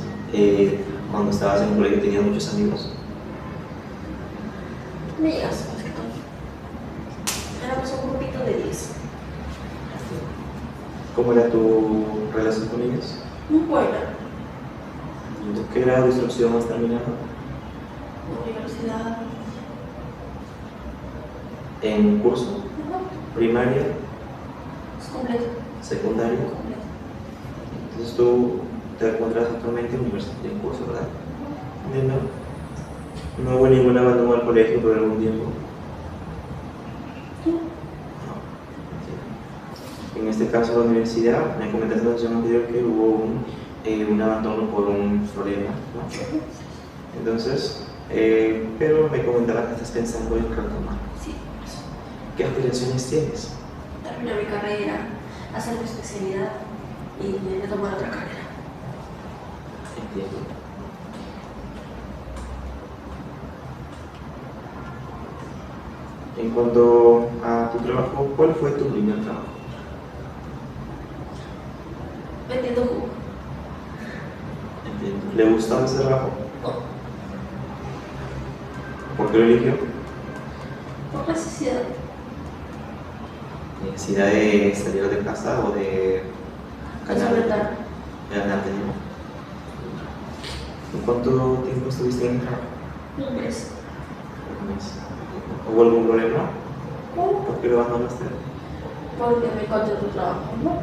cuando estabas en el colegio, tenías muchos amigos. Amigas, más que todo. Éramos un grupito de 10. ¿Cómo era tu relación con ellos? Muy buena. ¿Qué grado de instrucción has terminado? Universidad. ¿En curso? Ajá. ¿Primaria? Es completo. ¿Secundaria? Completo. Entonces tú te encuentras actualmente en curso, ¿verdad? Entiendo. No hubo ningún abandono al colegio por algún tiempo. Sí. En este caso, la universidad, me comentaste en la sesión anterior que hubo un abandono por un problema, ¿no? Entonces, pero me comentabas que estás pensando en retomar. Sí, ¿Qué aspiraciones tienes? terminar mi carrera, hacer mi especialidad y retomar otra carrera. Entiendo. En cuanto a tu trabajo, ¿cuál fue tu primer trabajo? Vendiendo jugo. Entiendo. ¿Le gustaba ese trabajo? No, ¿Por qué lo eligió? por necesidad. ¿Necesidad de salir de casa o de De solventar. ganarte dinero? ¿En cuánto tiempo estuviste en el trabajo? Un mes. Un mes. ¿Hubo algún problema? No, ¿Por qué lo abandonaste? porque me encontré otro trabajo, ¿no?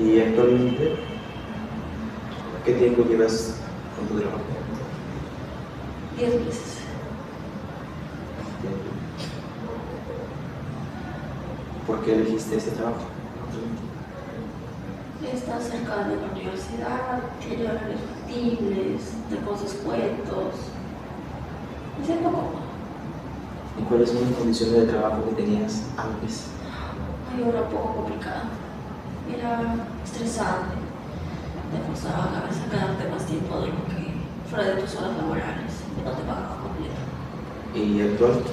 ¿Y actualmente qué tiempo llevas con tu trabajo? 10 meses. ¿Por qué elegiste este trabajo? Está cerca de la universidad, tiene horarios factibles, tengo descuentos. Me siento cómoda. ¿Y cuáles son las condiciones de trabajo que tenías antes? Ay, era un poco complicado. Era estresante. Te forzaba a veces a quedarte más tiempo de lo que fuera de tus horas laborales y no te pagaba completo. ¿Y actual?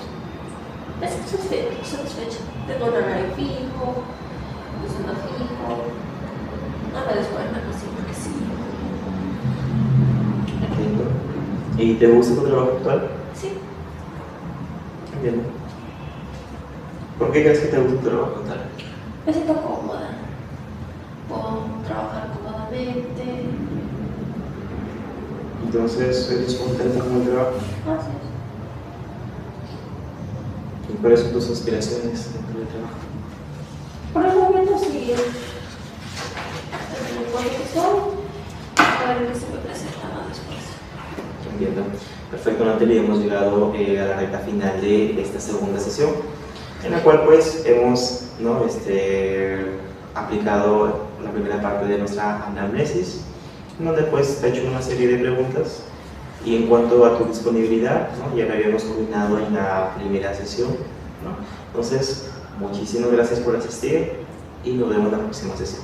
Me siento satisfecha. Tengo un horario fijo, un sueldo fijo. No me descuentan así porque sí. Entiendo. ¿Y te gusta tu trabajo actual? Sí, Entiendo. ¿Por qué crees que te gusta tu trabajo actual? me siento cómoda. Puedo trabajar cómodamente. Entonces, ¿eres contenta con el trabajo? Así es. ¿Y cuáles son tus aspiraciones dentro del trabajo? Por el momento sí. En el puesto que estoy, a ver qué se me presenta más después. Entiendo. Perfecto, Natalie, hemos llegado a la recta final de esta segunda sesión, en la cual pues hemos aplicado la primera parte de nuestra anamnesis, en donde pues te he hecho una serie de preguntas y en cuanto a tu disponibilidad, ¿no? Ya me habíamos coordinado en la primera sesión, ¿no? Entonces, muchísimas gracias por asistir y nos vemos en la próxima sesión.